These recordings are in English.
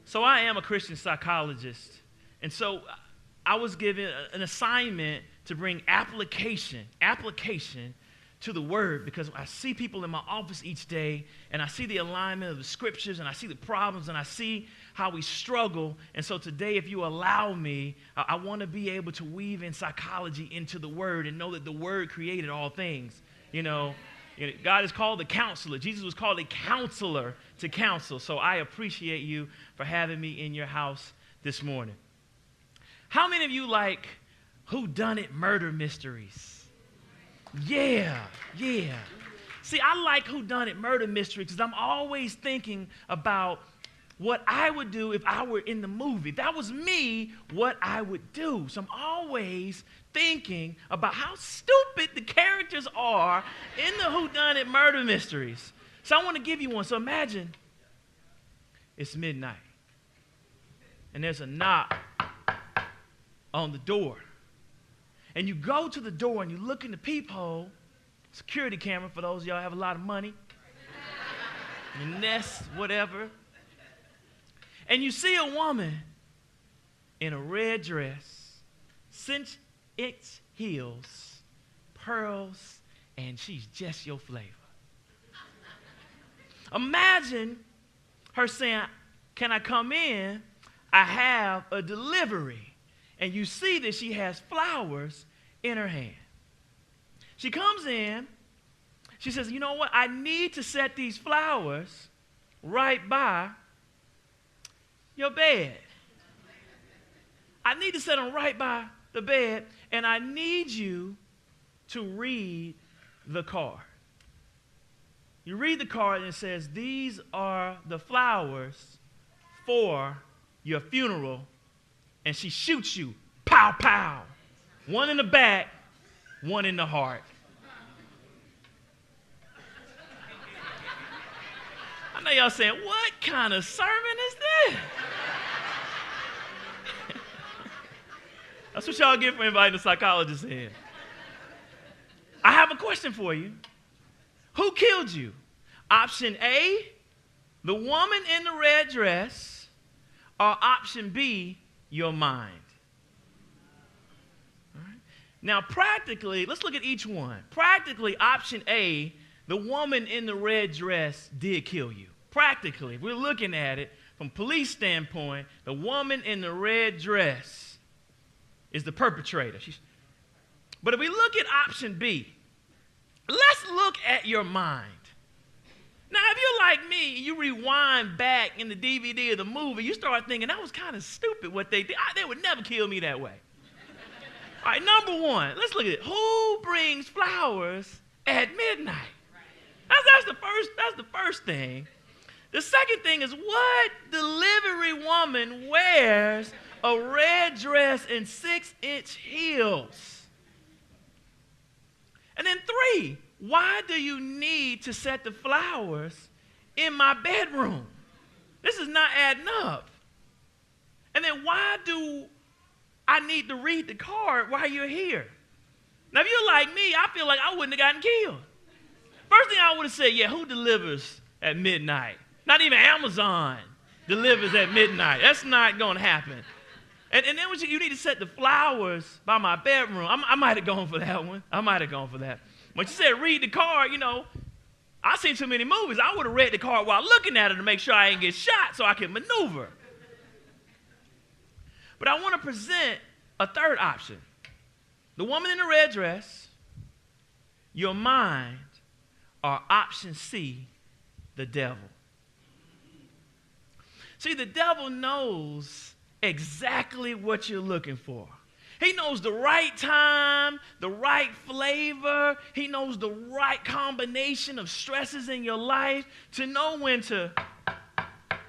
So I am a Christian psychologist, and so I was given an assignment to bring application to the word, because I see people in my office each day, and I see the alignment of the scriptures, and I see the problems, and I see how we struggle. And so today, if you allow me, I want to be able to weave in psychology into the word and know that the word created all things. God is called the counselor. Jesus was called a counselor to counsel. So I appreciate you for having me in your house this morning. How many of you like whodunit murder mysteries? Yeah. See, I like whodunit murder mysteries because I'm always thinking about what I would do if I were in the movie. If that was me, what I would do. So I'm always thinking about how stupid the characters are in the whodunit murder mysteries. So I want to give you one. So imagine it's midnight, and there's a knock on the door. And you go to the door and you look in the peephole, security camera for those of y'all who have a lot of money, your Nest, whatever. And you see a woman in a red dress, cinch-inch heels, pearls, and she's just your flavor. Imagine her saying, "Can I come in? I have a delivery." And you see that she has flowers in her hand. She comes in. She says, "You know what? I need to set these flowers right by your bed. I need to set them right by the bed, and I need you to read the card." You read the card, and it says, "These are the flowers for your funeral." And she shoots you. Pow, pow. One in the back, one in the heart. I know y'all saying, what kind of sermon is this? That's what y'all get for inviting a psychologist in. I have a question for you. Who killed you? Option A, the woman in the red dress, or option B, your mind? All right. Now, practically, let's look at each one. Practically, option A, the woman in the red dress did kill you. Practically, if we're looking at it from police standpoint, the woman in the red dress is the perpetrator. But if we look at option B, let's look at your mind. Now, if you're like me, you rewind back in the DVD of the movie, you start thinking, that was kind of stupid what they did. They would never kill me that way. All right, number one, let's look at it. Who brings flowers at midnight? That's the first thing. The second thing is, what delivery woman wears a red dress and 6-inch heels? And then 3, why do you need to set the flowers in my bedroom? This is not adding up. And then why do I need to read the card while you're here? Now, if you're like me, I feel like I wouldn't have gotten killed. First thing I would have said, yeah, who delivers at midnight? Not even Amazon delivers at midnight. That's not going to happen. And then you need to set the flowers by my bedroom. I might have gone for that one. When you said read the card, I've seen too many movies. I would have read the card while looking at it to make sure I didn't get shot so I can maneuver. But I want to present a third option. The woman in the red dress, your mind, or option C, the devil. See, the devil knows exactly what you're looking for. He knows the right time, the right flavor. He knows the right combination of stresses in your life to know when to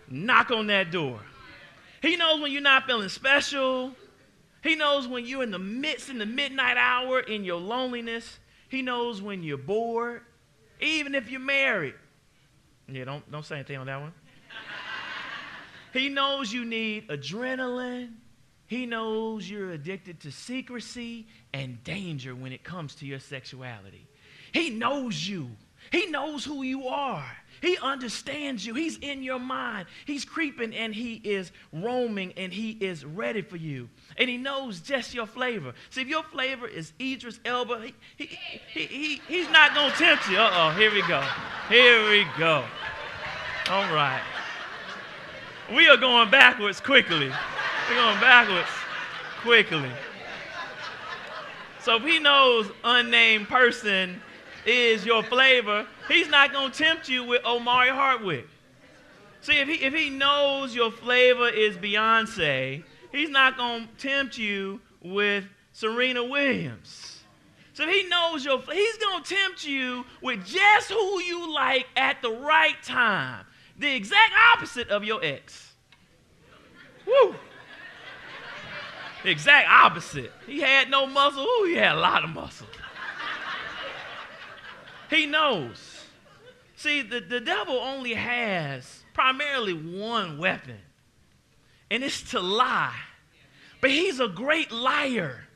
knock on that door. He knows when you're not feeling special. He knows when you're in the midnight hour in your loneliness. He knows when you're bored, even if you're married. Yeah, don't say anything on that one. He knows you need adrenaline. He knows you're addicted to secrecy and danger when it comes to your sexuality. He knows you. He knows who you are. He understands you. He's in your mind. He's creeping and he is roaming and he is ready for you. And he knows just your flavor. See, if your flavor is Idris Elba, he's not going to tempt you. Uh-oh, here we go. Here we go. All right. We are going backwards quickly. We're going backwards quickly. So if he knows unnamed person is your flavor, he's not going to tempt you with Omari Hardwick. See, if he knows your flavor is Beyonce, he's not going to tempt you with Serena Williams. So if he knows he's going to tempt you with just who you like at the right time. The exact opposite of your ex. Woo! The exact opposite. He had no muscle. Ooh, he had a lot of muscle. He knows. See, the devil only has primarily one weapon, and it's to lie. But he's a great liar.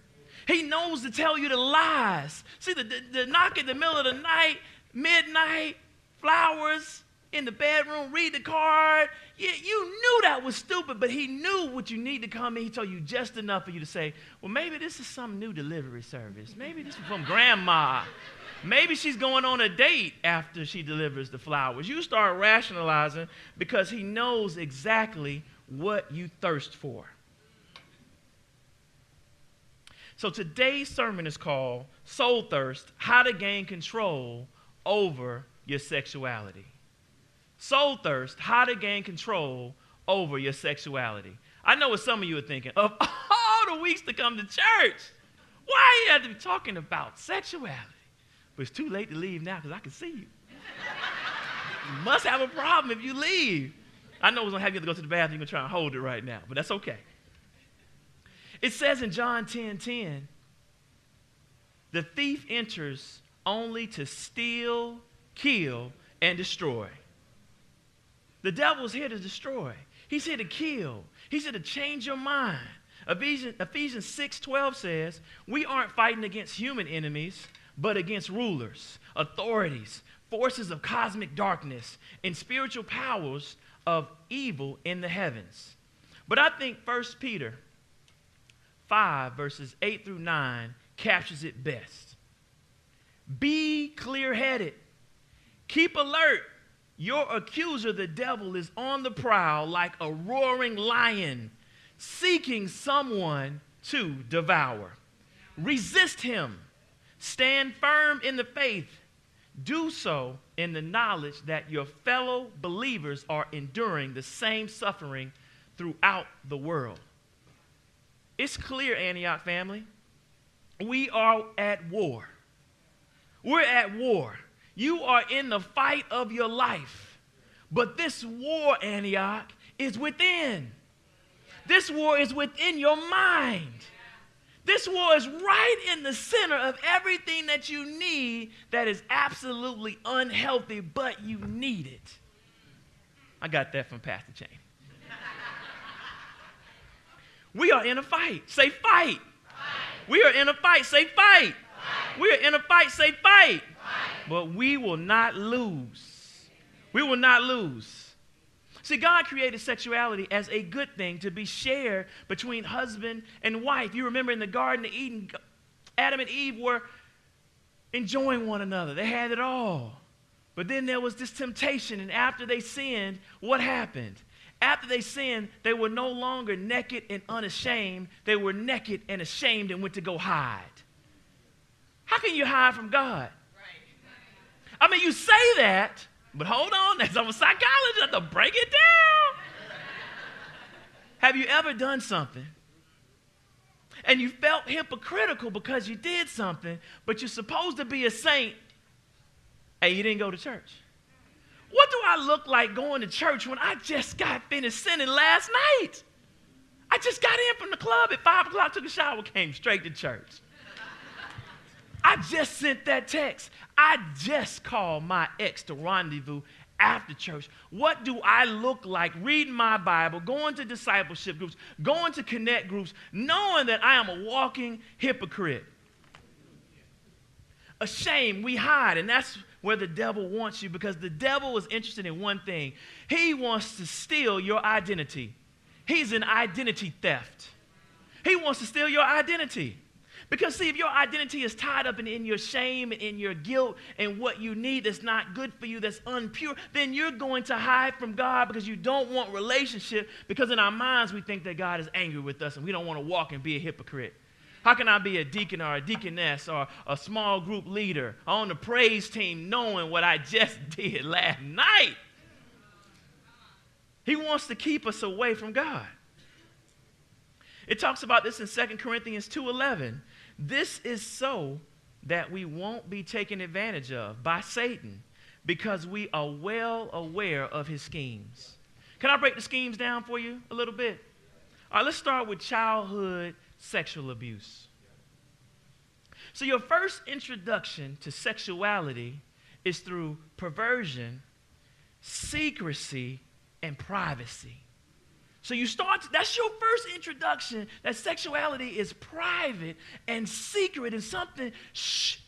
He knows to tell you the lies. See, the knock in the middle of the night, midnight, flowers in the bedroom, read the card. Yeah, you knew that was stupid, but he knew what you need to come in. He told you just enough for you to say, well, maybe this is some new delivery service. Maybe this is from grandma. Maybe she's going on a date after she delivers the flowers. You start rationalizing because he knows exactly what you thirst for. So today's sermon is called Soul Thirst, How to Gain Control Over Your Sexuality. Soul Thirst, How to Gain Control Over Your Sexuality. I know what some of you are thinking. Of all the weeks to come to church, why do you have to be talking about sexuality? But it's too late to leave now because I can see you. You must have a problem if you leave. I know it's going to have you to go to the bathroom. You're going to try and hold it right now, but that's okay. It says in John 10:10, the thief enters only to steal, kill, and destroy. The devil's here to destroy. He's here to kill. He's here to change your mind. Ephesians 6:12 says, we aren't fighting against human enemies, but against rulers, authorities, forces of cosmic darkness, and spiritual powers of evil in the heavens. But I think 1 Peter 5, verses 8 through 9 captures it best. Be clear-headed. Keep alert. Your accuser, the devil, is on the prowl like a roaring lion, seeking someone to devour. Resist him. Stand firm in the faith. Do so in the knowledge that your fellow believers are enduring the same suffering throughout the world. It's clear, Antioch family. We are at war. We're at war. You are in the fight of your life. But this war, Antioch, is within. This war is within your mind. This war is right in the center of everything that you need that is absolutely unhealthy, but you need it. I got that from Pastor Cheney. We are in a fight. Say fight. Fight. We are in a fight. Say fight. Fight. We are in a fight. Say fight. But we will not lose. We will not lose. See, God created sexuality as a good thing to be shared between husband and wife. You remember in the Garden of Eden, Adam and Eve were enjoying one another. They had it all. But then there was this temptation, and after they sinned, what happened? After they sinned, they were no longer naked and unashamed. They were naked and ashamed and went to go hide. How can you hide from God? I mean, you say that, but hold on, as I'm a psychologist, I have to break it down. Have you ever done something and you felt hypocritical because you did something, but you're supposed to be a saint and you didn't go to church? What do I look like going to church when I just got finished sinning last night? I just got in from the club at 5 o'clock, took a shower, came straight to church. I just sent that text. I just called my ex to rendezvous after church. What do I look like reading my Bible, going to discipleship groups, going to connect groups, knowing that I am a walking hypocrite? Ashamed, we hide, and that's where the devil wants you, because the devil is interested in one thing. He wants to steal your identity. He's an identity theft. He wants to steal your identity. Because, see, if your identity is tied up in your shame and in your guilt and what you need that's not good for you, that's unpure, then you're going to hide from God because you don't want relationship, because in our minds we think that God is angry with us and we don't want to walk and be a hypocrite. How can I be a deacon or a deaconess or a small group leader on the praise team knowing what I just did last night? He wants to keep us away from God. It talks about this in 2 Corinthians 2:11. This is so that we won't be taken advantage of by Satan, because we are well aware of his schemes. Can I break the schemes down for you a little bit? All right, let's start with childhood sexual abuse. So your first introduction to sexuality is through perversion, secrecy, and privacy. So that's your first introduction, that sexuality is private and secret and something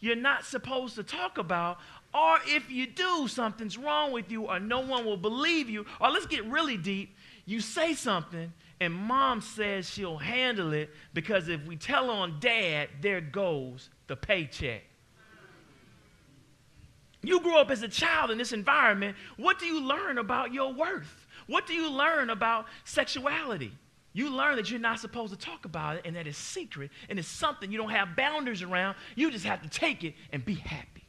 you're not supposed to talk about. Or if you do, something's wrong with you, or no one will believe you. Or let's get really deep. You say something and mom says she'll handle it, because if we tell on dad, there goes the paycheck. You grew up as a child in this environment. What do you learn about your worth? What do you learn about sexuality? You learn that you're not supposed to talk about it, and that it's secret, and it's something you don't have boundaries around. You just have to take it and be happy.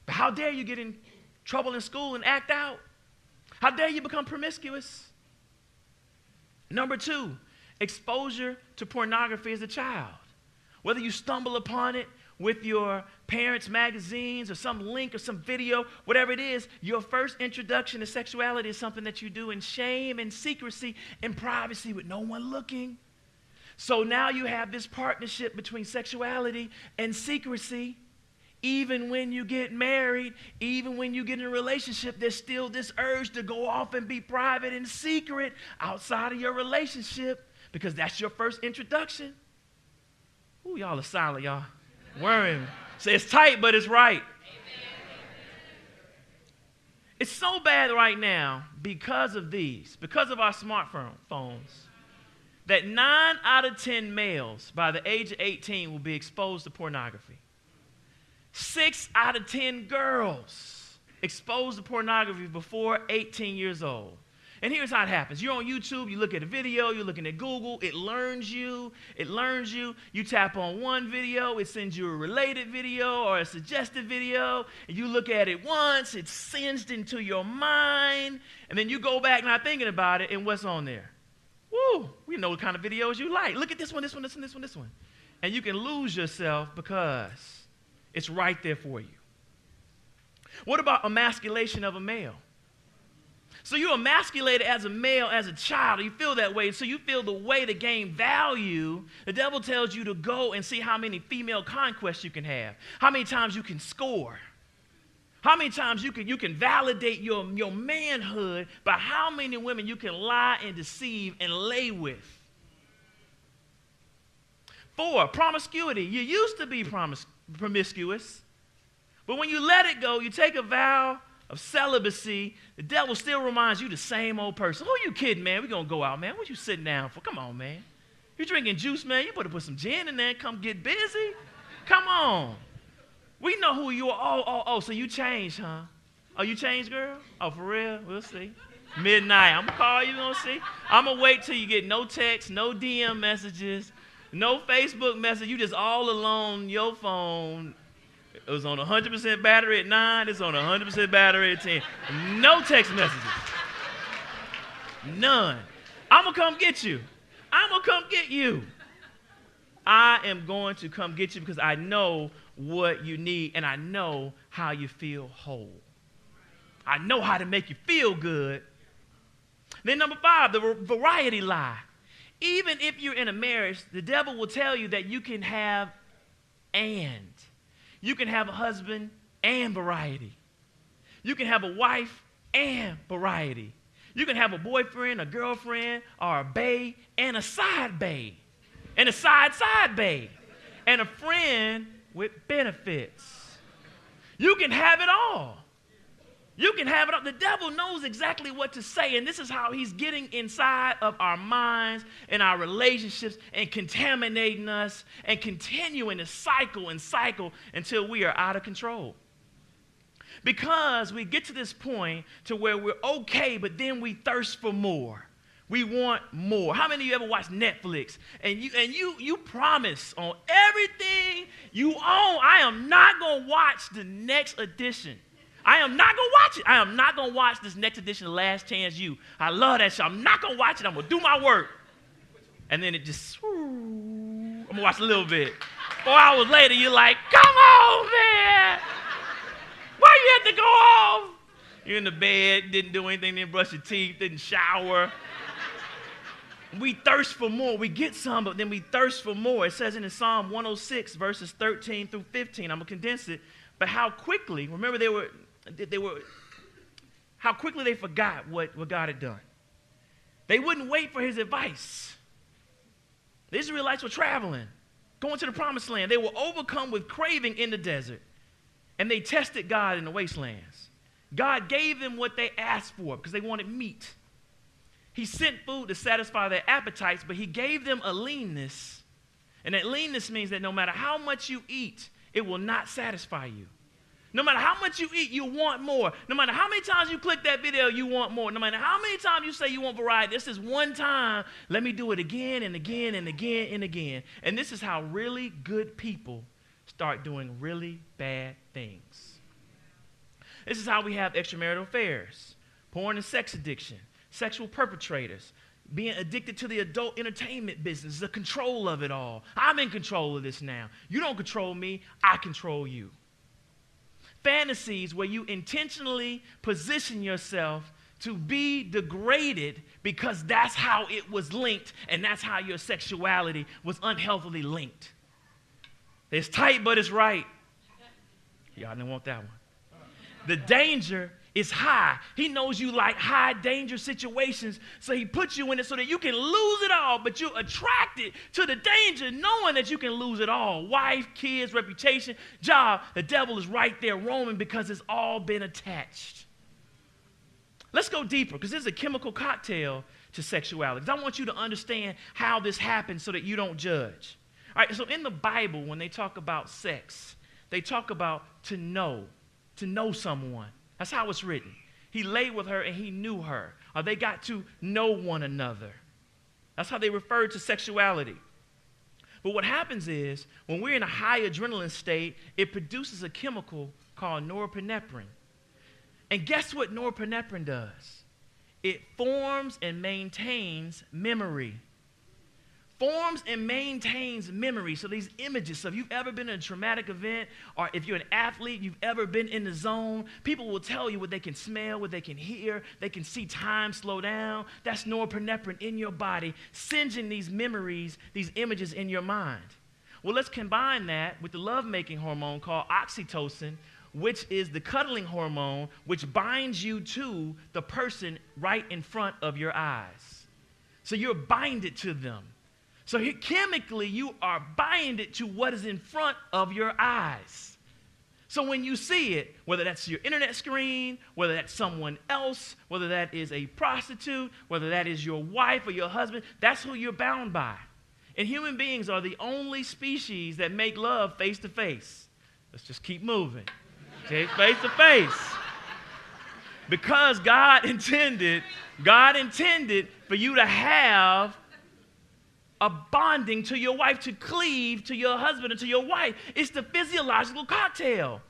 But how dare you get in trouble in school and act out? How dare you become promiscuous? Number 2, exposure to pornography as a child. Whether you stumble upon it with your parents' magazines or some link or some video, whatever it is, your first introduction to sexuality is something that you do in shame and secrecy and privacy with no one looking. So now you have this partnership between sexuality and secrecy. Even when you get married, even when you get in a relationship, there's still this urge to go off and be private and secret outside of your relationship, because that's your first introduction. Ooh, y'all are silent, y'all. Worrying. Say it's tight, but it's right. It's so bad right now because of our smartphones, that 9 out of 10 males by the age of 18 will be exposed to pornography. 6 out of 10 girls exposed to pornography before 18 years old. And here's how it happens. You're on YouTube, you look at a video, you're looking at Google, it learns you. You tap on one video, it sends you a related video or a suggested video, and you look at it once, it's singed into your mind, and then you go back not thinking about it, and what's on there? Woo, we know what kind of videos you like. Look at this one, this one, this one, this one, this one. And you can lose yourself because it's right there for you. What about emasculation of a male? So you're emasculated as a male, as a child. You feel that way. So you feel the way to gain value. The devil tells you to go and see how many female conquests you can have, how many times you can score, how many times you can validate your manhood by how many women you can lie and deceive and lay with. 4, promiscuity. You used to be promiscuous, but when you let it go, you take a vow of celibacy, the devil still reminds you the same old person. Who you kidding, man? We're going to go out, man. What you sitting down for? Come on, man. You drinking juice, man. You better put some gin in there and come get busy. Come on. We know who you are. Oh, so you changed, huh? Oh, you changed, girl? Oh, for real? We'll see. Midnight. I'm going to call you. We'll see. I'm going to wait till you get no text, no DM messages, no Facebook message. You just all alone, your phone. It was on 100% battery at 9. It's on 100% battery at 10. No text messages. None. I'm going to come get you. I'm going to come get you. I am going to come get you because I know what you need, and I know how you feel whole. I know how to make you feel good. Then number 5, the variety lie. Even if you're in a marriage, the devil will tell you that you can have and. You can have a husband and variety. You can have a wife and variety. You can have a boyfriend, a girlfriend, or a bae, and a side bae, and a side bae, and a friend with benefits. You can have it all. You can have it all. The devil knows exactly what to say, and this is how he's getting inside of our minds and our relationships and contaminating us and continuing to cycle and cycle until we are out of control. Because we get to this point to where we're okay, but then we thirst for more. We want more. How many of you ever watch Netflix and you promise on everything you own, I am not going to watch the next edition. I am not going to watch it. I am not going to watch this next edition of Last Chance U. I love that show. I'm not going to watch it. I'm going to do my work. And then it just, I'm going to watch a little bit. 4 hours later, you're like, come on, man. Why you have to go off? You're in the bed, didn't do anything, didn't brush your teeth, didn't shower. We thirst for more. We get some, but then we thirst for more. It says in Psalm 106, verses 13 through 15. I'm going to condense it. But how quickly, remember how quickly they forgot what God had done. They wouldn't wait for his advice. The Israelites were traveling, going to the promised land. They were overcome with craving in the desert, and they tested God in the wastelands. God gave them what they asked for because they wanted meat. He sent food to satisfy their appetites, but he gave them a leanness, and that leanness means that no matter how much you eat, it will not satisfy you. No matter how much you eat, you want more. No matter how many times you click that video, you want more. No matter how many times you say you want variety, this is one time. Let me do it again and again and again and again. And this is how really good people start doing really bad things. This is how we have extramarital affairs, porn and sex addiction, sexual perpetrators, being addicted to the adult entertainment business, the control of it all. I'm in control of this now. You don't control me, I control you. Fantasies where you intentionally position yourself to be degraded because that's how it was linked and that's how your sexuality was unhealthily linked. It's tight, but it's right. Y'all didn't want that one. The danger is high. He knows you like high danger situations, so he puts you in it so that you can lose it all, but you're attracted to the danger knowing that you can lose it all. Wife, kids, reputation, job. The devil is right there roaming because it's all been attached. Let's go deeper because this is a chemical cocktail to sexuality. I want you to understand how this happens so that you don't judge. All right, so in the Bible, when they talk about sex, they talk about to know someone. That's how it's written. He lay with her and he knew her. Or they got to know one another. That's how they refer to sexuality. But what happens is, when we're in a high adrenaline state, it produces a chemical called norepinephrine. And guess what norepinephrine does? It forms and maintains memory. Forms and maintains memory. So these images, so if you've ever been in a traumatic event, or if you're an athlete, you've ever been in the zone, people will tell you what they can smell, what they can hear, they can see time slow down. That's norepinephrine in your body, singeing these memories, these images in your mind. Well, let's combine that with the love-making hormone called oxytocin, which is the cuddling hormone, which binds you to the person right in front of your eyes. So you're binded to them. So here, chemically, you are binded to what is in front of your eyes. So when you see it, whether that's your internet screen, whether that's someone else, whether that is a prostitute, whether that is your wife or your husband, that's who you're bound by. And human beings are the only species that make love face to face. Let's just keep moving. Okay, face to face. Because God intended for you to have a bonding to your wife, to cleave to your husband and to your wife. It's the physiological cocktail.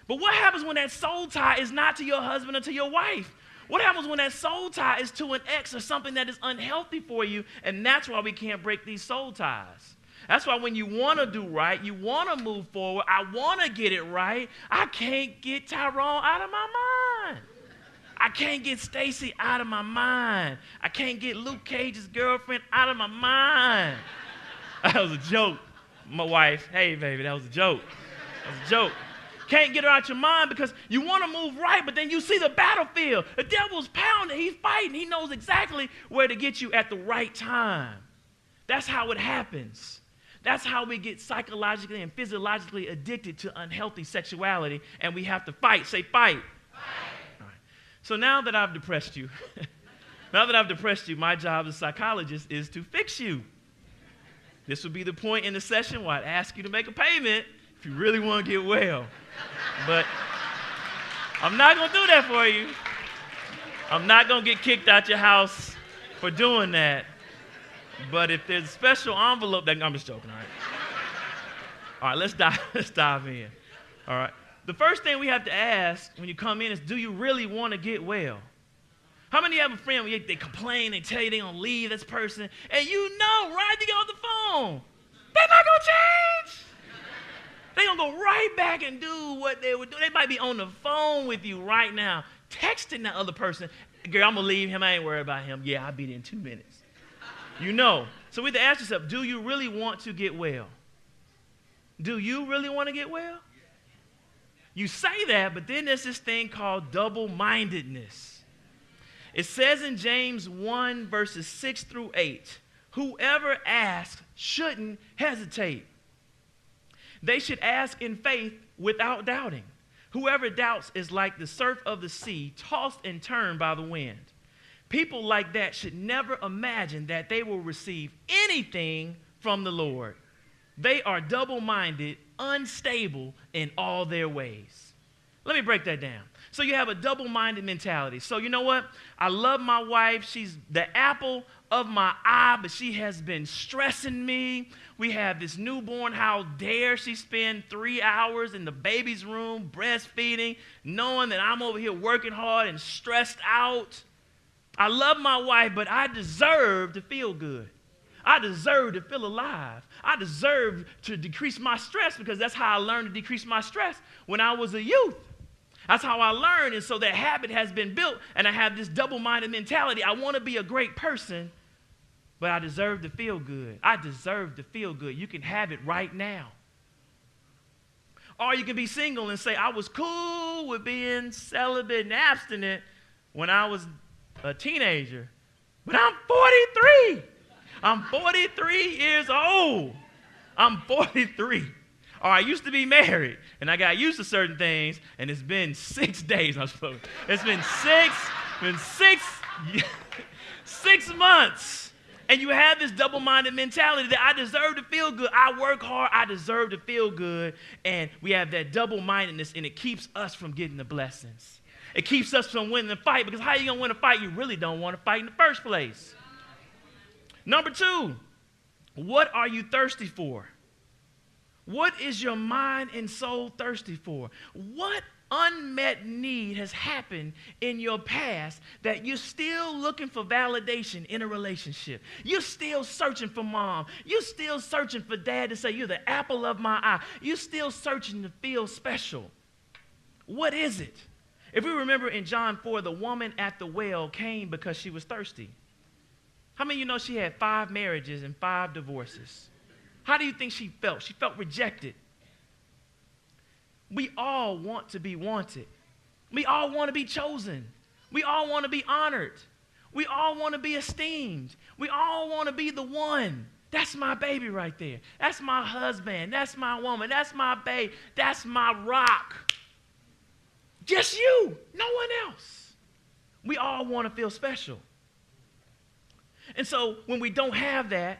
But what happens when that soul tie is not to your husband or to your wife? What happens when that soul tie is to an ex or something that is unhealthy for you? And that's why we can't break these soul ties. That's why when you want to do right, you want to move forward, I want to get it right, I can't get Tyrone out of my mind. I can't get Stacy out of my mind. I can't get Luke Cage's girlfriend out of my mind. That was a joke. My wife, hey, baby, that was a joke. That was a joke. Can't get her out your mind because you want to move right, but then you see the battlefield. The devil's pounding. He's fighting. He knows exactly where to get you at the right time. That's how it happens. That's how we get psychologically and physiologically addicted to unhealthy sexuality, and we have to fight. Say fight. Fight. All right. So now that I've depressed you, my job as a psychologist is to fix you. This would be the point in the session where I'd ask you to make a payment if you really want to get well. But I'm not going to do that for you. I'm not going to get kicked out your house for doing that. But if there's a special envelope, I'm just joking, all right? All right, let's dive in. All right. The first thing we have to ask when you come in is, do you really want to get well? How many of you have a friend where they complain, they tell you they're going to leave this person, and you know right to get on the phone, they're not going to change. They're going to go right back and do what they would do. They might be on the phone with you right now, texting that other person, girl, I'm going to leave him. I ain't worried about him. Yeah, I'll be there in 2 minutes. You know. So we have to ask yourself, do you really want to get well? Do you really want to get well? You say that, but then there's this thing called double-mindedness. It says in James 1, verses 6 through 8, whoever asks shouldn't hesitate. They should ask in faith without doubting. Whoever doubts is like the surf of the sea, tossed and turned by the wind. People like that should never imagine that they will receive anything from the Lord. They are double-minded, unstable in all their ways. Let me break that down. So you have a double-minded mentality. So you know what? I love my wife. She's the apple of my eye, but she has been stressing me. We have this newborn. How dare she spend 3 hours in the baby's room breastfeeding, knowing that I'm over here working hard and stressed out. I love my wife, but I deserve to feel good. I deserve to feel alive. I deserve to decrease my stress, because that's how I learned to decrease my stress when I was a youth. That's how I learned, and so that habit has been built, and I have this double-minded mentality. I want to be a great person, but I deserve to feel good. I deserve to feel good. You can have it right now. Or you can be single and say, I was cool with being celibate and abstinent when I was a teenager, but I'm 43. I'm 43 years old. I'm 43. Or I used to be married, and I got used to certain things, and it's been 6 days. It's been six months. And you have this double-minded mentality that I deserve to feel good. I work hard. I deserve to feel good. And we have that double-mindedness, and it keeps us from getting the blessings. It keeps us from winning the fight, because how are you going to win a fight you really don't want to fight in the first place? Number 2, what are you thirsty for? What is your mind and soul thirsty for? What unmet need has happened in your past that you're still looking for validation in a relationship? You're still searching for mom. You're still searching for dad to say, you're the apple of my eye. You're still searching to feel special. What is it? If we remember in John 4, the woman at the well came because she was thirsty. How many of you know she had 5 marriages and 5 divorces? How do you think she felt? She felt rejected. We all want to be wanted. We all want to be chosen. We all want to be honored. We all want to be esteemed. We all want to be the one. That's my baby right there. That's my husband. That's my woman. That's my babe. That's my rock. Just you, no one else. We all want to feel special. And so when we don't have that,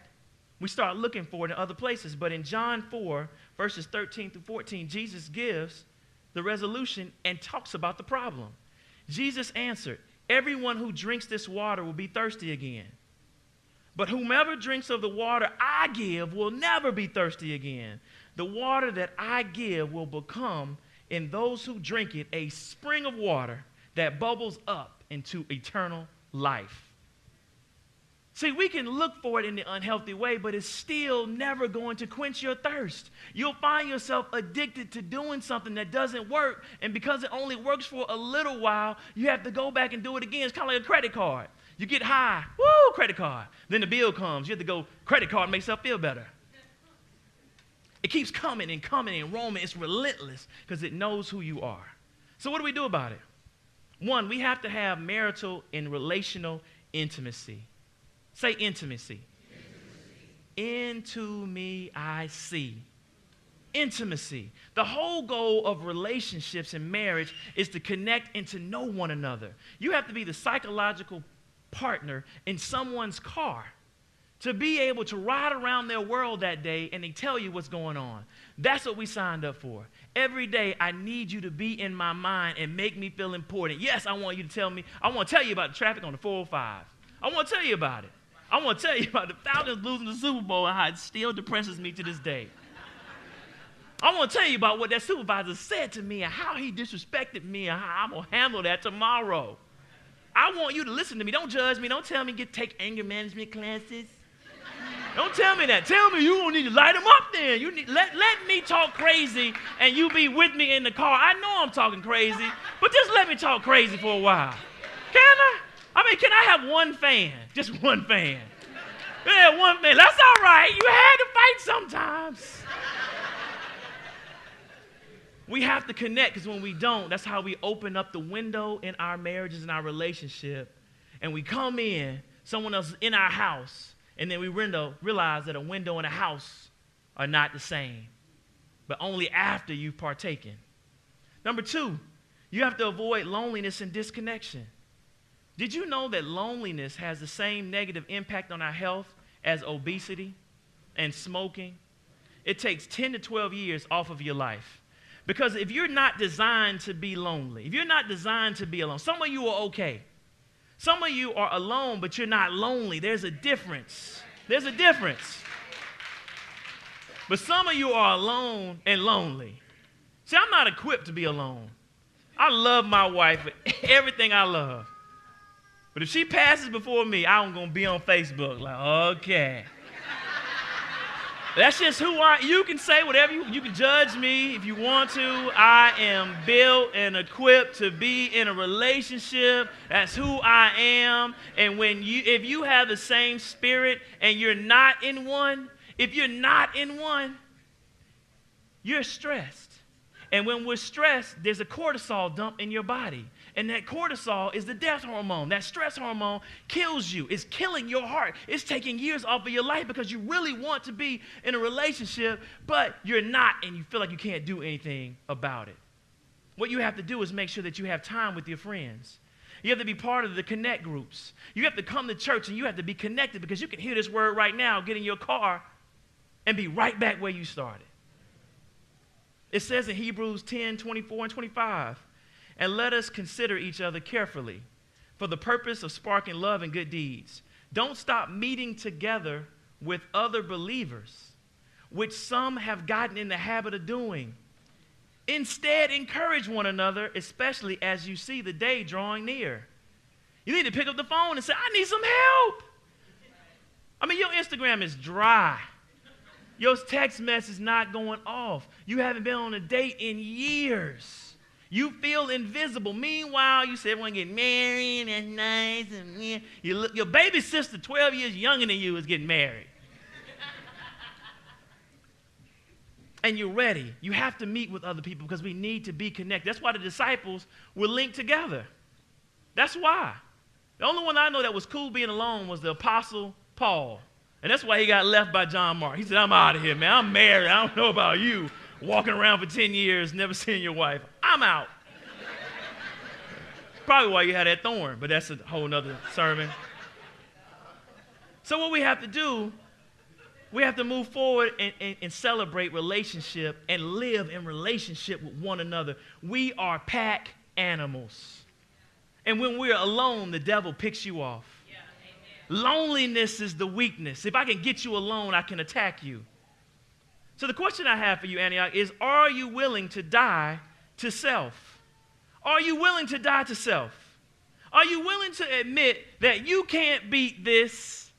we start looking for it in other places. But in John 4, verses 13 through 14, Jesus gives the resolution and talks about the problem. Jesus answered, everyone who drinks this water will be thirsty again. But whomever drinks of the water I give will never be thirsty again. The water that I give will become in those who drink it a spring of water that bubbles up into eternal life. See, we can look for it in the unhealthy way, but it's still never going to quench your thirst. You'll find yourself addicted to doing something that doesn't work, and because it only works for a little while, you have to go back and do it again. It's kind of like a credit card. You get high, woo, credit card. Then the bill comes. You have to go credit card and make yourself feel better. It keeps coming and coming and roaming. It's relentless because it knows who you are. So what do we do about it? 1, we have to have marital and relational intimacy. Say intimacy. Into me I see. Intimacy. The whole goal of relationships and marriage is to connect and to know one another. You have to be the psychological partner in someone's car to be able to ride around their world that day and they tell you what's going on. That's what we signed up for. Every day, I need you to be in my mind and make me feel important. Yes, I want you to tell me. I want to tell you about the traffic on the 405. I want to tell you about it. I want to tell you about the Falcons losing the Super Bowl and how it still depresses me to this day. I want to tell you about what that supervisor said to me and how he disrespected me and how I'm going to handle that tomorrow. I want you to listen to me. Don't judge me. Don't tell me take anger management classes. Don't tell me that. Tell me you don't need to light them up then. Let me talk crazy and you be with me in the car. I know I'm talking crazy, but just let me talk crazy for a while. Can I? Can I have one fan? Just one fan. Yeah, one fan. That's all right. You had to fight sometimes. We have to connect because when we don't, that's how we open up the window in our marriages and our relationship. And we come in, someone else is in our house, and then we realize that a window and a house are not the same, but only after you've partaken. Number 2, you have to avoid loneliness and disconnection. Did you know that loneliness has the same negative impact on our health as obesity and smoking? It takes 10 to 12 years off of your life. Because if you're not designed to be lonely, if you're not designed to be alone, some of you are okay. Some of you are alone, but you're not lonely. There's a difference. There's a difference. But some of you are alone and lonely. See, I'm not equipped to be alone. I love my wife with everything I love. But if she passes before me, I'm going to be on Facebook like, okay. That's just who I am. You can say whatever you can judge me if you want to. I am built and equipped to be in a relationship. That's who I am. And if you have the same spirit and you're not in one, you're stressed. And when we're stressed, there's a cortisol dump in your body. And that cortisol is the death hormone. That stress hormone kills you. It's killing your heart. It's taking years off of your life because you really want to be in a relationship, but you're not, and you feel like you can't do anything about it. What you have to do is make sure that you have time with your friends. You have to be part of the connect groups. You have to come to church and you have to be connected because you can hear this word right now, get in your car, and be right back where you started. It says in Hebrews 10, 24 and 25, and let us consider each other carefully for the purpose of sparking love and good deeds. Don't stop meeting together with other believers, which some have gotten in the habit of doing. Instead, encourage one another, especially as you see the day drawing near. You need to pick up the phone and say, I need some help. Your Instagram is dry. Your text message is not going off. You haven't been on a date in years. You feel invisible. Meanwhile, you say everyone getting married, that's nice. And your baby sister, 12 years younger than you, is getting married. And you're ready. You have to meet with other people because we need to be connected. That's why the disciples were linked together. That's why. The only one I know that was cool being alone was the Apostle Paul. And that's why he got left by John Mark. He said, I'm out of here, man. I'm married. I don't know about you. Walking around for 10 years, never seeing your wife. I'm out. Probably why you had that thorn, but that's a whole nother sermon. So what we have to do, we have to move forward and celebrate relationship and live in relationship with one another. We are pack animals. And when we're alone, the devil picks you off. Loneliness is the weakness. If I can get you alone, I can attack you. So the question I have for you, Antioch, is are you willing to die to self? Are you willing to die to self? Are you willing to admit that you can't beat this?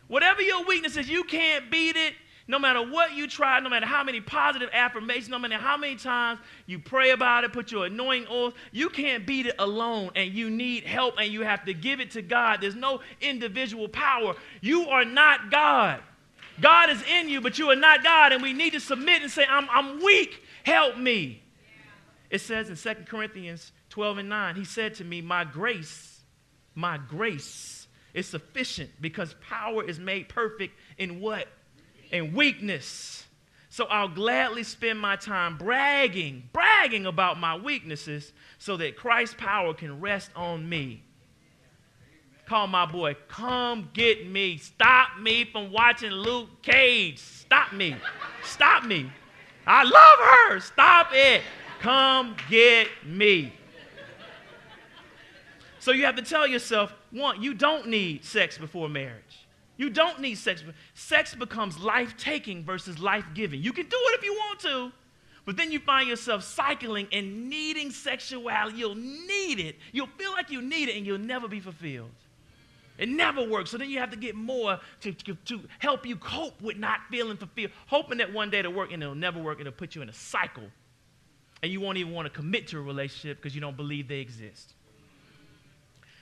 Whatever your weakness is, you can't beat it. No matter what you try, no matter how many positive affirmations, no matter how many times you pray about it, put your anointing oil, you can't beat it alone, and you need help, and you have to give it to God. There's no individual power. You are not God. God is in you, but you are not God, and we need to submit and say, I'm weak. Help me. It says in 2 Corinthians 12 and 9, he said to me, my grace is sufficient because power is made perfect in what? and weakness. So I'll gladly spend my time bragging about my weaknesses so that Christ's power can rest on me. Call my boy, come get me. Stop me from watching Luke Cage. Stop me. Stop me. I love her. Stop it. Come get me. So you have to tell yourself, one, you don't need sex before marriage. You don't need sex. Sex becomes life-taking versus life-giving. You can do it if you want to, but then you find yourself cycling and needing sexuality. You'll need it. You'll feel like you need it, and you'll never be fulfilled. It never works. So then you have to get more to help you cope with not feeling fulfilled, hoping that one day it'll work, and it'll never work. It'll put you in a cycle, and you won't even want to commit to a relationship because you don't believe they exist.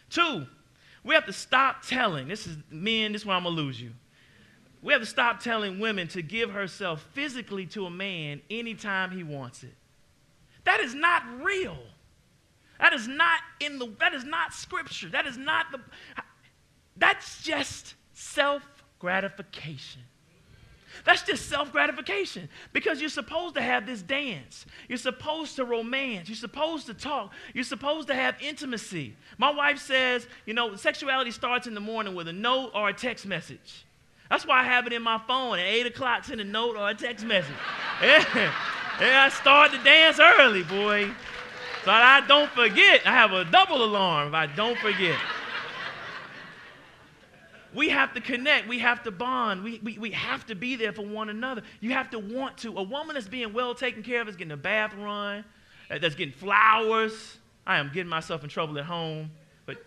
2, we have to stop telling. This is men, this is where I'm going to lose you. We have to stop telling women to give herself physically to a man anytime he wants it. That is not real. That is not scripture. That's just self-gratification. That's just self-gratification because you're supposed to have this dance. You're supposed to romance. You're supposed to talk. You're supposed to have intimacy. My wife says, sexuality starts in the morning with a note or a text message. That's why I have it in my phone at 8 o'clock, send a note or a text message. Yeah, I start the dance early, boy. So I don't forget. I have a double alarm if I don't forget. We have to connect. We have to bond. We have to be there for one another. You have to want to. A woman that's being well taken care of is getting a bath run, that's getting flowers. I am getting myself in trouble at home. But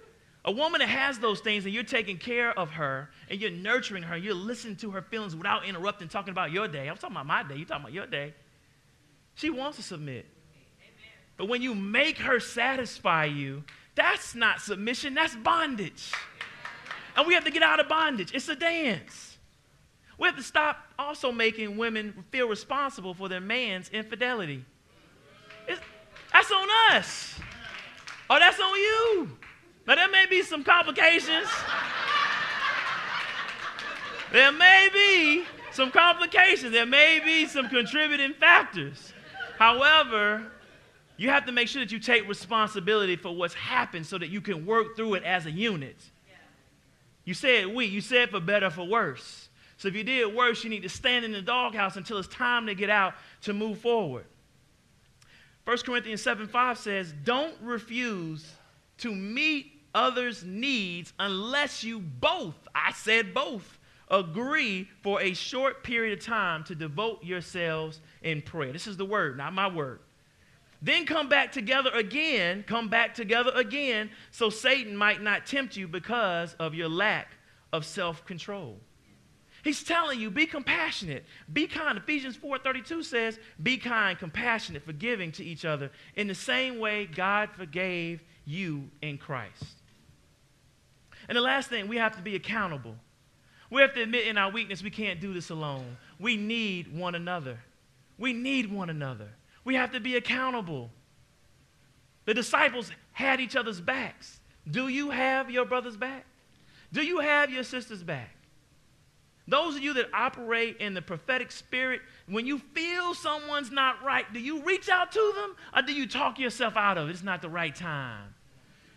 a woman that has those things and you're taking care of her and you're nurturing her, you're listening to her feelings without interrupting, talking about your day. I'm talking about my day. You're talking about your day. She wants to submit. Amen. But when you make her satisfy you, that's not submission. That's bondage. And we have to get out of bondage. It's a dance. We have to stop also making women feel responsible for their man's infidelity. That's on us. Or that's on you. Now, there may be some complications. There may be some complications. There may be some contributing factors. However, you have to make sure that you take responsibility for what's happened so that you can work through it as a unit. You said we. You said for better or for worse. So if you did worse, you need to stand in the doghouse until it's time to get out to move forward. 1 Corinthians 7:5 says, don't refuse to meet others' needs unless you both, I said both, agree for a short period of time to devote yourselves in prayer. This is the word, not my word. Then come back together again, so Satan might not tempt you because of your lack of self-control. He's telling you, be compassionate, be kind. Ephesians 4:32 says, be kind, compassionate, forgiving to each other in the same way God forgave you in Christ. And the last thing, we have to be accountable. We have to admit in our weakness we can't do this alone. We need one another. We need one another. We have to be accountable. The disciples had each other's backs. Do you have your brother's back? Do you have your sister's back? Those of you that operate in the prophetic spirit, when you feel someone's not right, do you reach out to them or do you talk yourself out of it? It's not the right time.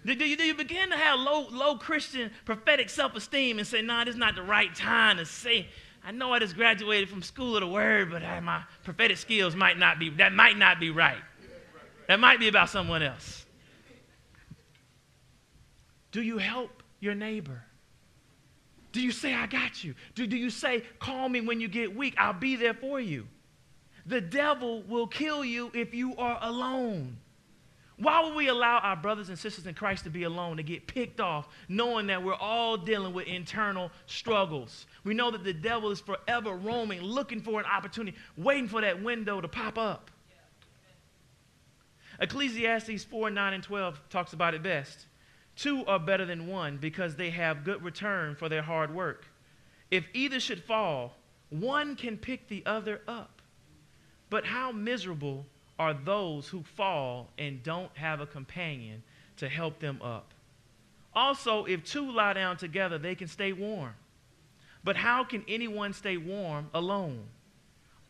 Do you begin to have low Christian prophetic self-esteem and say, nah, this is not the right time to say, I know I just graduated from school of the word, but my prophetic skills might not be right. That might be about someone else. Do you help your neighbor? Do you say, I got you? Do you say, call me when you get weak? I'll be there for you. The devil will kill you if you are alone. Why would we allow our brothers and sisters in Christ to be alone, to get picked off, knowing that we're all dealing with internal struggles? We know that the devil is forever roaming, looking for an opportunity, waiting for that window to pop up. Ecclesiastes 4:9-12 talks about it best. 2 are better than 1 because they have good return for their hard work. If either should fall, one can pick the other up. But how miserable are those who fall and don't have a companion to help them up. Also, if 2 lie down together, they can stay warm. But how can anyone stay warm alone?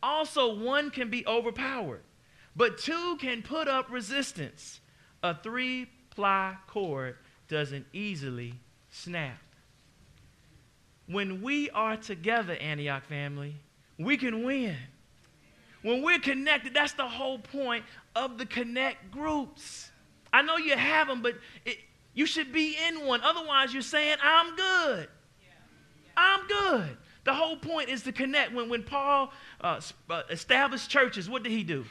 Also, one can be overpowered, but two can put up resistance. A 3-ply cord doesn't easily snap. When we are together, Antioch family, we can win. When we're connected, that's the whole point of the connect groups. I know you have them, but you should be in one. Otherwise, you're saying, I'm good. I'm good. The whole point is to connect. When Paul established churches, what did he do?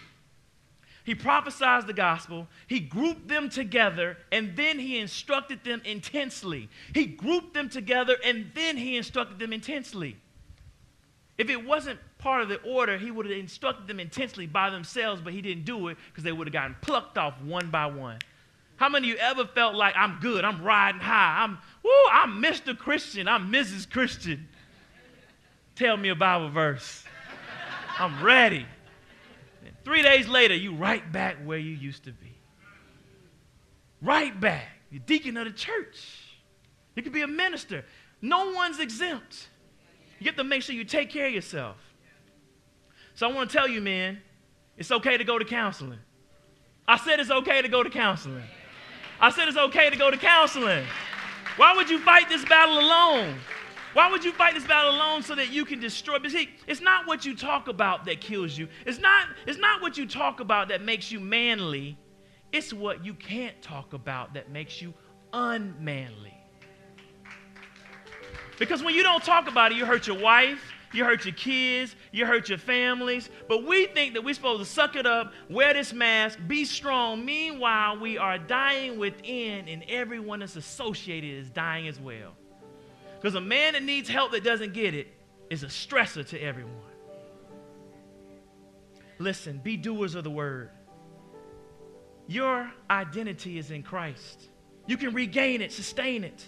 He prophesied the gospel, he grouped them together, and then he instructed them intensely. He grouped them together, and then he instructed them intensely. If it wasn't part of the order, he would have instructed them intensely by themselves, but he didn't do it because they would have gotten plucked off one by one. How many of you ever felt like, I'm good, I'm riding high, I'm Mr. Christian, I'm Mrs. Christian? Tell me a Bible verse. I'm ready. And 3 days later, you right back where you used to be. Right back. You're deacon of the church. You could be a minister. No one's exempt. You have to make sure you take care of yourself. So I want to tell you, man, it's okay to go to counseling. I said it's okay to go to counseling. I said it's okay to go to counseling. Why would you fight this battle alone? Why would you fight this battle alone so that you can destroy? But see, it's not what you talk about that kills you. It's not what you talk about that makes you manly. It's what you can't talk about that makes you unmanly. Because when you don't talk about it, you hurt your wife, you hurt your kids, you hurt your families. But we think that we're supposed to suck it up, wear this mask, be strong. Meanwhile, we are dying within, and everyone that's associated is dying as well. Because a man that needs help that doesn't get it is a stressor to everyone. Listen, be doers of the word. Your identity is in Christ. You can regain it, sustain it.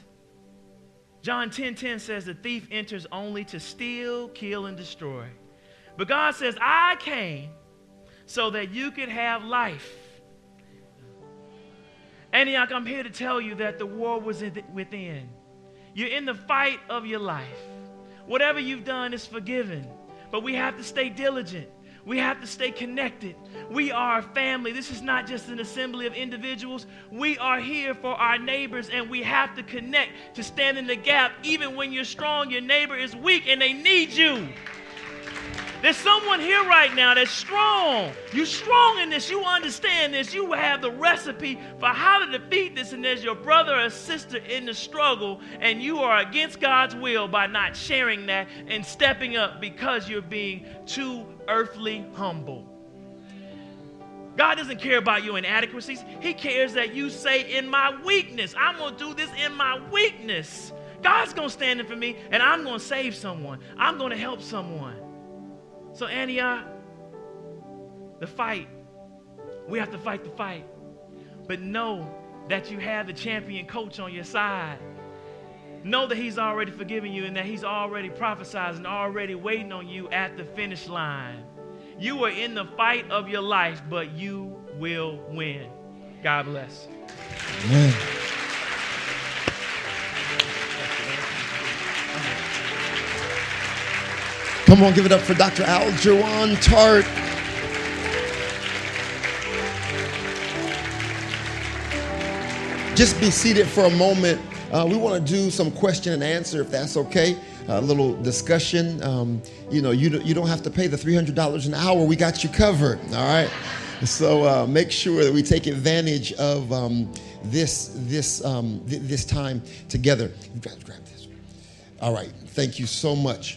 John 10:10 says the thief enters only to steal, kill, and destroy. But God says, I came so that you could have life. Antioch, I'm here to tell you that the war was within. You're in the fight of your life. Whatever you've done is forgiven. But we have to stay diligent. We have to stay connected. We are a family. This is not just an assembly of individuals. We are here for our neighbors, and we have to connect to stand in the gap. Even when you're strong, your neighbor is weak, and they need you. There's someone here right now that's strong. You're strong in this. You understand this. You have the recipe for how to defeat this, and there's your brother or sister in the struggle, and you are against God's will by not sharing that and stepping up because you're being too earthly humble. God doesn't care about your inadequacies. He cares that you say, in my weakness, I'm going to do this in my weakness. God's going to stand in for me, and I'm going to save someone. I'm going to help someone. So Antioch, the fight, we have to fight the fight. But know that you have the champion coach on your side. Know that he's already forgiven you and that he's already prophesied and already waiting on you at the finish line. You are in the fight of your life, but you will win. God bless. Amen. Come on, give it up for Dr. Alduan Tartt. Just be seated for a moment. We want to do some question and answer, if that's okay. A little discussion. You don't have to pay the $300 an hour. We got you covered. All right. So make sure that we take advantage of this time together. You guys grab this. All right. Thank you so much.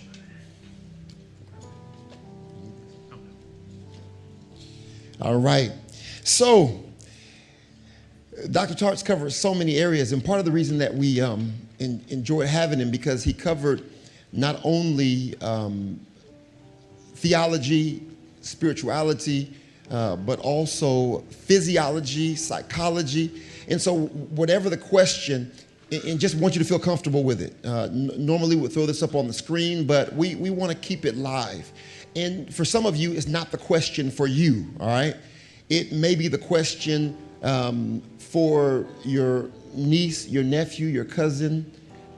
All right. So Dr. Tartt's covered so many areas, and part of the reason that we enjoyed having him because he covered not only theology, spirituality, but also physiology, psychology. And so whatever the question, and just want you to feel comfortable with it. Normally we'll throw this up on the screen, but we want to keep it live. And for some of you, it's not the question for you, all right? It may be the question for your niece, your nephew, your cousin,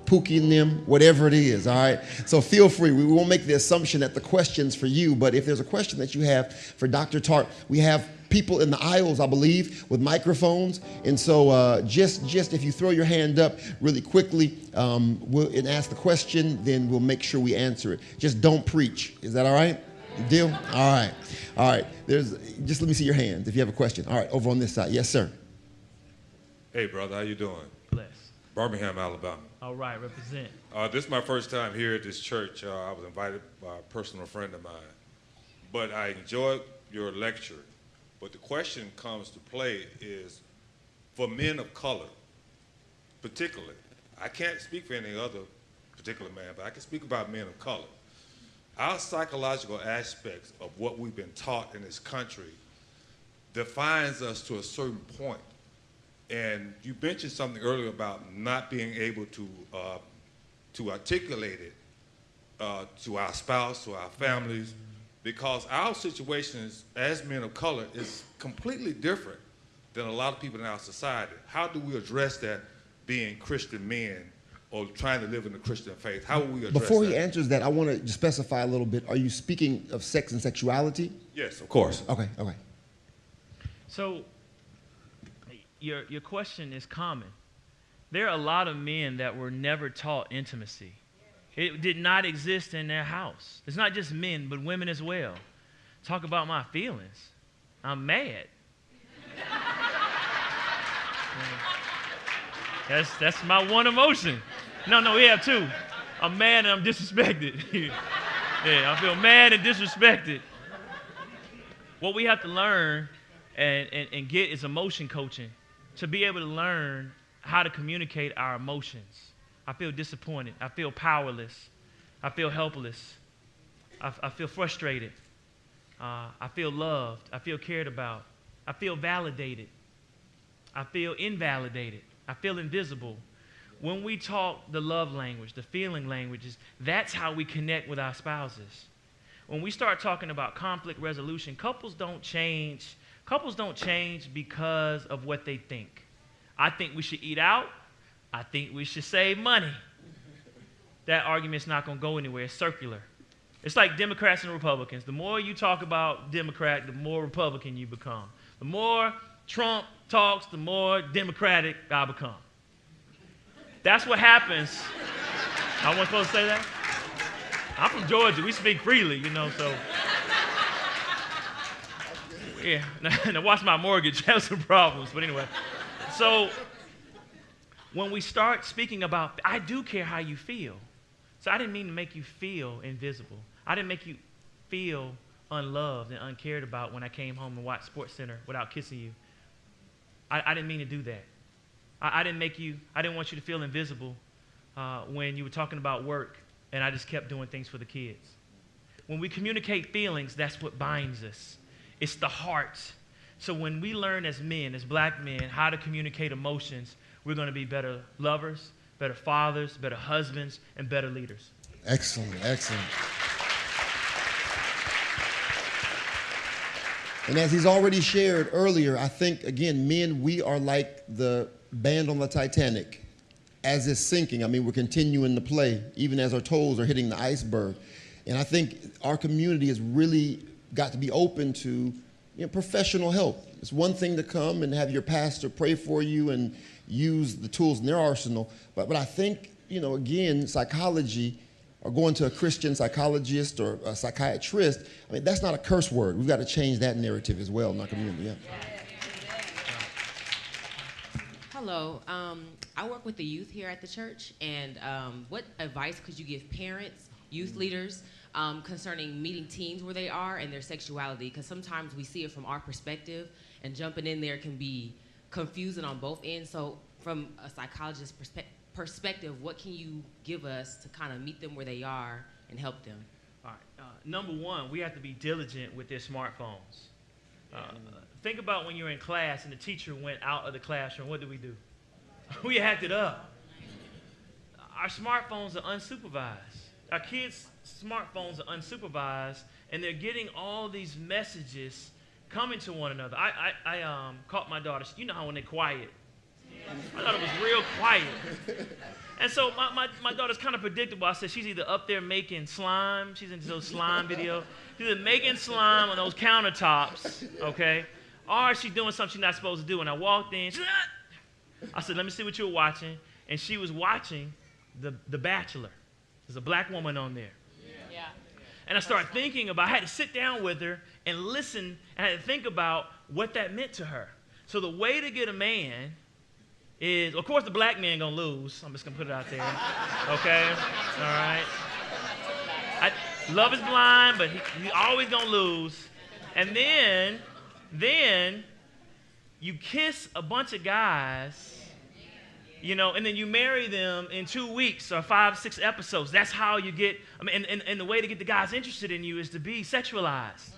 Pookie and them, whatever it is, all right? So feel free. We won't make the assumption that the question's for you, but if there's a question that you have for Dr. Tartt, we have people in the aisles, I believe, with microphones. And so just if you throw your hand up really quickly and ask the question, then we'll make sure we answer it. Just don't preach. Is that all right? Deal? All right. All right. Just let me see your hands if you have a question. All right, over on this side. Yes, sir. Hey, brother, how you doing? Bless. Birmingham, Alabama. All right, represent. This is my first time here at this church. I was invited by a personal friend of mine. But I enjoyed your lecture. But the question comes to play is for men of color, particularly. I can't speak for any other particular man, but I can speak about men of color. Our psychological aspects of what we've been taught in this country defines us to a certain point. And you mentioned something earlier about not being able to articulate it to our spouse, to our families, because our situations as men of color is completely different than a lot of people in our society. How do we address that being Christian men or trying to live in the Christian faith? How will we address that? Before he answers that, I want to specify a little bit. Are you speaking of sex and sexuality? Yes, of course. Okay. So your question is common. There are a lot of men that were never taught intimacy. It did not exist in their house. It's not just men, but women as well. Talk about my feelings. I'm mad. That's my one emotion. No, we have two. I'm mad and I'm disrespected. Yeah, I feel mad and disrespected. What we have to learn and get is emotion coaching to be able to learn how to communicate our emotions. I feel disappointed. I feel powerless. I feel helpless. I feel frustrated. I feel loved. I feel cared about. I feel validated. I feel invalidated. I feel invisible. When we talk the love language, the feeling languages, that's how we connect with our spouses. When we start talking about conflict resolution, couples don't change. Couples don't change because of what they think. I think we should eat out. I think we should save money. That argument's not going to go anywhere. It's circular. It's like Democrats and Republicans. The more you talk about Democrat, the more Republican you become. The more Trump talks, the more Democratic I become. That's what happens. I wasn't supposed to say that? I'm from Georgia. We speak freely, so. Yeah, now watch my mortgage. Have some problems, but anyway. So when we start speaking about, I do care how you feel. So I didn't mean to make you feel invisible. I didn't make you feel unloved and uncared about when I came home and watched SportsCenter without kissing you. I didn't mean to do that. I didn't want you to feel invisible when you were talking about work and I just kept doing things for the kids. When we communicate feelings, that's what binds us. It's the heart. So when we learn as men, as black men, how to communicate emotions, we're going to be better lovers, better fathers, better husbands, and better leaders. Excellent. And as he's already shared earlier, I think, again, men, we are like the band on the Titanic. As it's sinking, we're continuing to play, even as our toes are hitting the iceberg. And I think our community has really got to be open to professional help. It's one thing to come and have your pastor pray for you and use the tools in their arsenal. But I think, again, psychology, or going to a Christian psychologist or a psychiatrist, that's not a curse word. We've got to change that narrative as well in our community. Yeah. Hello. I work with the youth here at the church, and what advice could you give parents, youth leaders, concerning meeting teens where they are and their sexuality? Because sometimes we see it from our perspective, and jumping in there can be confusing on both ends. So from a psychologist's perspective, what can you give us to kind of meet them where they are and help them? All right. Number one, we have to be diligent with their smartphones. Think about when you're in class and the teacher went out of the classroom. What do? We acted up. Our smartphones are unsupervised. Our kids' smartphones are unsupervised, and they're getting all these messages coming to one another. I caught my daughter. You know how when they're quiet. I thought it was real quiet. And so my daughter's kind of predictable. I said she's either up there making slime. She's into those slime videos. She's either making slime on those countertops, okay? Or she's doing something she's not supposed to do. And I walked in. I said, let me see what you're watching. And she was watching The Bachelor. There's a black woman on there. Yeah. And I started thinking about, I had to sit down with her and listen, and I had to think about what that meant to her. So the way to get a man is, of course, the black man gonna lose. I'm just gonna put it out there, okay? All right. Love is blind, but he always gonna lose. And then you kiss a bunch of guys, you know, and then you marry them in 2 weeks or 5, 6 episodes. That's how you get, and the way to get the guys interested in you is to be sexualized.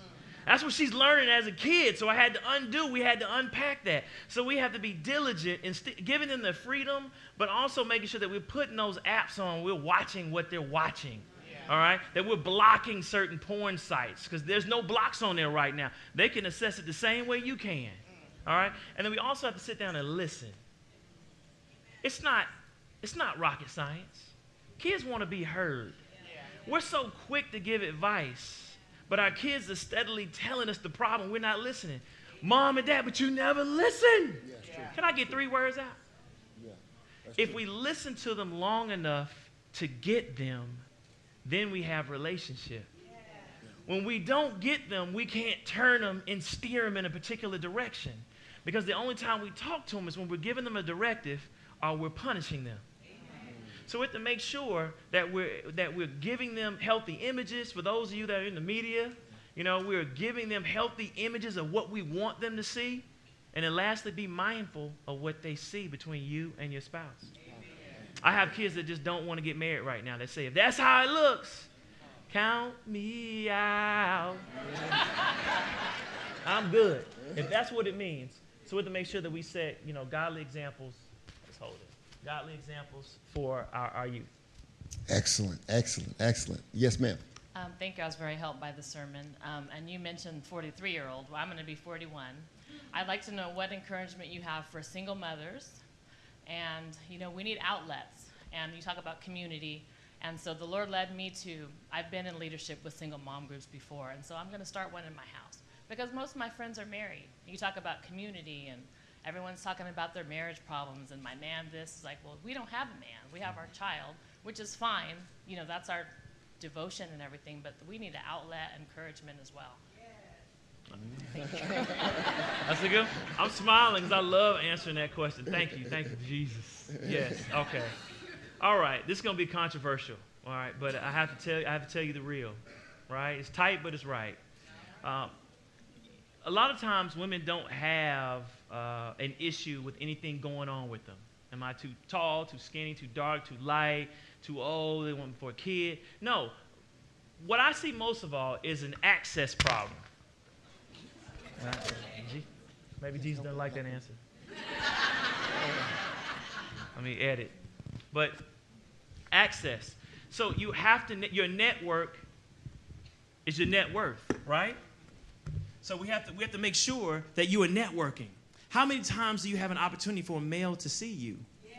That's what she's learning as a kid. So we had to unpack that. So we have to be diligent in giving them the freedom, but also making sure that we're putting those apps on. We're watching what they're watching. Yeah. All right? That we're blocking certain porn sites because there's no blocks on there right now. They can access it the same way you can. All right? And then we also have to sit down and listen. It's not rocket science. Kids want to be heard. Yeah. We're so quick to give advice. But our kids are steadily telling us the problem. We're not listening. Mom and Dad, but you never listen. Yeah, can I get 3 words out? Yeah, if we listen to them long enough to get them, then we have relationship. Yeah. When we don't get them, we can't turn them and steer them in a particular direction. Because the only time we talk to them is when we're giving them a directive or we're punishing them. So we have to make sure that we're giving them healthy images. For those of you that are in the media, you know, we're giving them healthy images of what we want them to see. And then lastly, be mindful of what they see between you and your spouse. Amen. I have kids that just don't want to get married right now. They say, if that's how it looks, count me out. I'm good, if that's what it means. So we have to make sure that we set, you know, godly examples. Let's hold it. Godly examples for our youth. Excellent, excellent, excellent. Yes, ma'am. Thank you. I was very helped by the sermon. And you mentioned 43-year-old. Well, I'm going to be 41. I'd like to know what encouragement you have for single mothers. And, you know, we need outlets. And you talk about community. And so the Lord led me to, I've been in leadership with single mom groups before. And so I'm going to start one in my house. Because most of my friends are married. You talk about community and everyone's talking about their marriage problems and my man this is like, well, we don't have a man. We have our child, which is fine. You know, that's our devotion and everything, but we need an outlet, encouragement as well. That's a good. I'm smiling because I love answering that question. Thank you, Jesus. Yes, okay. All right, this is going to be controversial, all right, but I have to tell you the real, right? It's tight, but it's right. A lot of times women don't have an issue with anything going on with them. Am I too tall, too skinny, too dark, too light, too old, they want me for a kid? No. What I see most of all is an access problem. Maybe Jesus doesn't like that answer. Let me edit. But access. So you have to, your network is your net worth, right? So we have to make sure that you are networking. How many times do you have an opportunity for a male to see you? Yeah.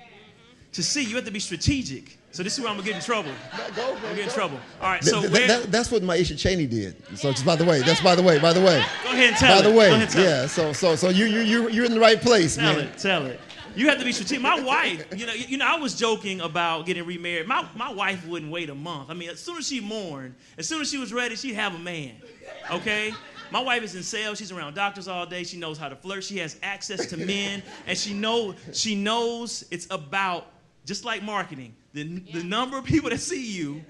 To see you have to be strategic. So this is where I'm gonna get in trouble. I'm gonna get in trouble. All right. So that's what Maisha Cheney did. So just by the way. Go ahead and tell it. By the way, yeah. So you're in the right place, man. Tell it. You have to be strategic. My wife, you know, I was joking about getting remarried. My wife wouldn't wait a month. I mean, as soon as she mourned, as soon as she was ready, she'd have a man. Okay. My wife is in sales. She's around doctors all day. She knows how to flirt. She has access to men, and she knows it's about, just like marketing, the number of people that see you,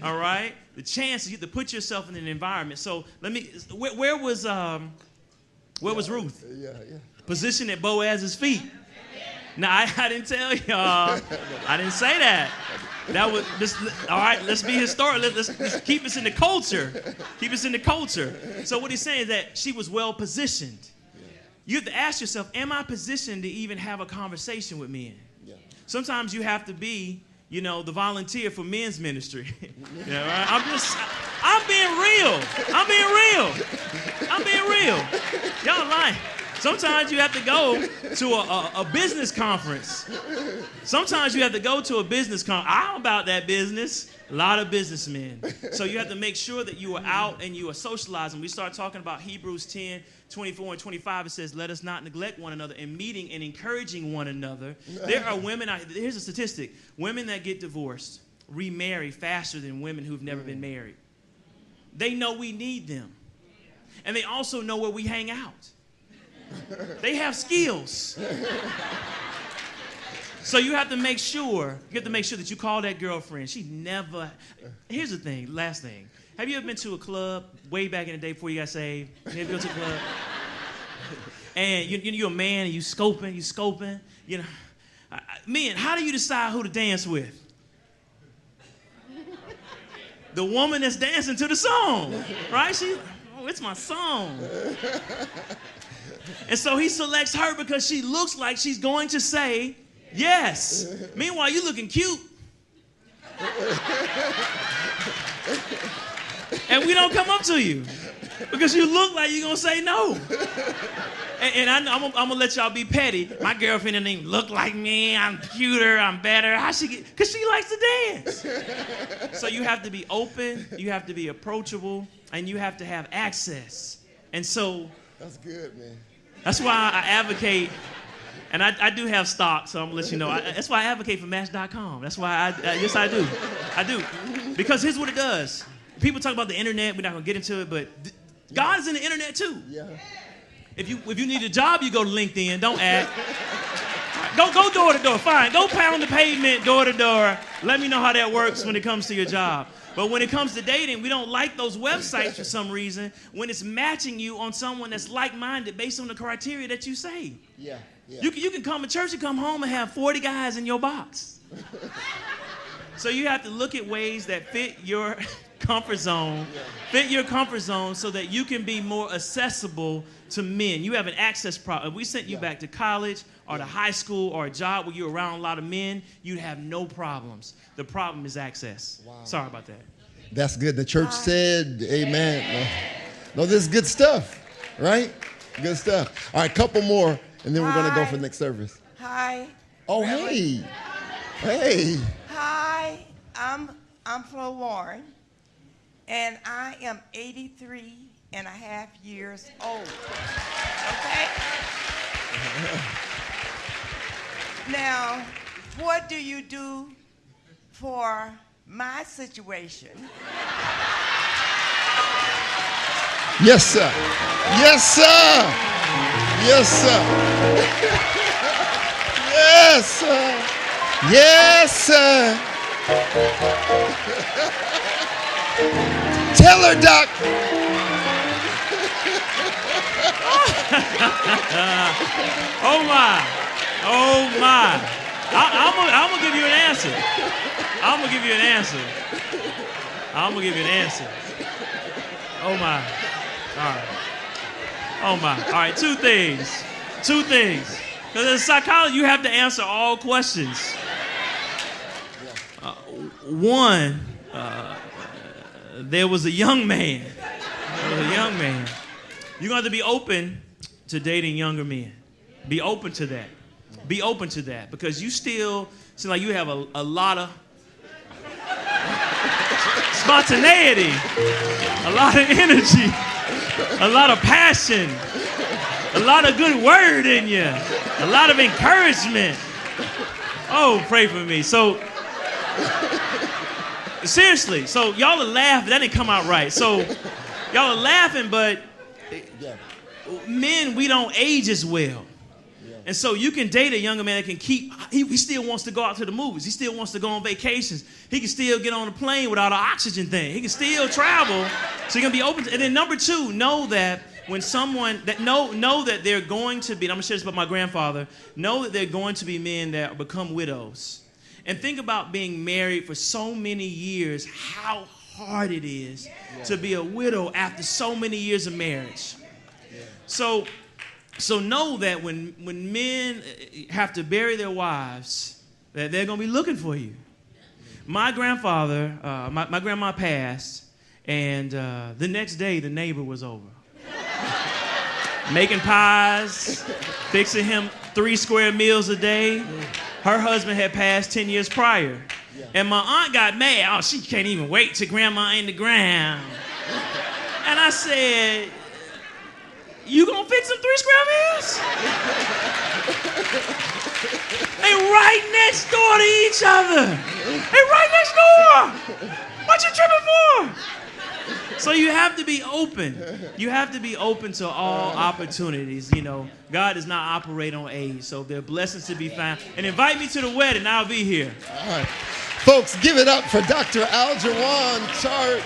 all right, the chances you have to put yourself in an environment. So where was Ruth? Yeah. Positioned at Boaz's feet. Now I didn't tell y'all. I didn't say that. That was just, all right, let's be historical. Let's keep us in the culture. Keep us in the culture. So what he's saying is that she was well positioned. You have to ask yourself, am I positioned to even have a conversation with men? Yeah. Sometimes you have to be, you know, the volunteer for men's ministry. You know, right? I'm being real. Y'all lying. Sometimes you have to go to a business conference. Sometimes you have to go to a business conference. I'm about that business. A lot of businessmen. So you have to make sure that you are out and you are socializing. We start talking about Hebrews 10, 24 and 25. It says, let us not neglect one another in meeting and encouraging one another. There are women, here's a statistic. Women that get divorced remarry faster than women who've never been married. They know we need them. And they also know where we hang out. They have skills. So you have to make sure that you call that girlfriend. She never, here's the thing, last thing. Have you ever been to a club way back in the day before you got saved? You ever go to a club? And you're a man and you scoping. You know, men, how do you decide who to dance with? The woman that's dancing to the song, right? It's my song. And so he selects her because she looks like she's going to say yes. Meanwhile, you looking cute. And we don't come up to you because you look like you're going to say no. And I'm going to let y'all be petty. My girlfriend didn't even look like me. I'm cuter. I'm better. How she get? Because she likes to dance. So you have to be open. You have to be approachable. And you have to have access. And so. That's good, man. That's why I advocate. And I do have stock, so I'm going to let you know. That's why I advocate for Match.com. That's why yes, I do. I do. Because here's what it does. People talk about the internet. We're not going to get into it, but God is in the internet too. Yeah. If you need a job, you go to LinkedIn. Don't act. Go door to door. Fine. Go pound the pavement door to door. Let me know how that works when it comes to your job. But when it comes to dating, we don't like those websites for some reason when it's matching you on someone that's like-minded based on the criteria that you say. Yeah. You can come to church and come home and have 40 guys in your box. So you have to look at ways that fit your comfort zone, so that you can be more accessible to men. You have an access problem. If we sent you back to college or to high school or a job where you're around a lot of men, you'd have no problems. The problem is access. Wow. Sorry about that. That's good. The church said amen. No, this is good stuff, right? Good stuff. All right, couple more, and then we're going to go for the next service. Hi. Oh, hey. Hey. Hi. I'm Flo Warren, and I am 83 and a half years old. Okay? Now, what do you do for my situation? Yes, sir. Yes, sir. Yes, sir. Yes, sir. Yes, sir. Tell her, Doc. Oh, my. Oh, my. I'm going to give you an answer. I'm going to give you an answer. I'm going to give you an answer. Oh, my. All right. Oh, my. All right, two things. Because as a psychologist, you have to answer all questions. One, there was a young man. You're going to have to be open to dating younger men. Be open to that. Be open to that because you still seem like you have a lot of spontaneity, a lot of energy, a lot of passion, a lot of good word in you, a lot of encouragement. Oh, pray for me. So, seriously, so y'all are laughing. That didn't come out right. So, y'all are laughing, but men, we don't age as well. And so you can date a younger man that can he still wants to go out to the movies. He still wants to go on vacations. He can still get on a plane without an oxygen thing. He can still travel. So you're going to be open to, and then number two, know that when someone, that know that they're going to be, and I'm going to share this about my grandfather, know that they're going to be men that become widows. And think about being married for so many years, how hard it is to be a widow after so many years of marriage. So know that when men have to bury their wives, that they're going to be looking for you. My grandfather, my grandma passed, and the next day the neighbor was over. making pies, fixing him 3 square meals a day. Her husband had passed 10 years prior. And my aunt got mad. Oh, she can't even wait till grandma in the ground. And I said, you gonna fix them 3 square meals? They right next door to each other. They right next door. What you tripping for? So you have to be open. You have to be open to all opportunities. You know, God does not operate on age. So there are blessings to be found. And invite me to the wedding. I'll be here. All right. Folks, give it up for Dr. Alduan Tartt.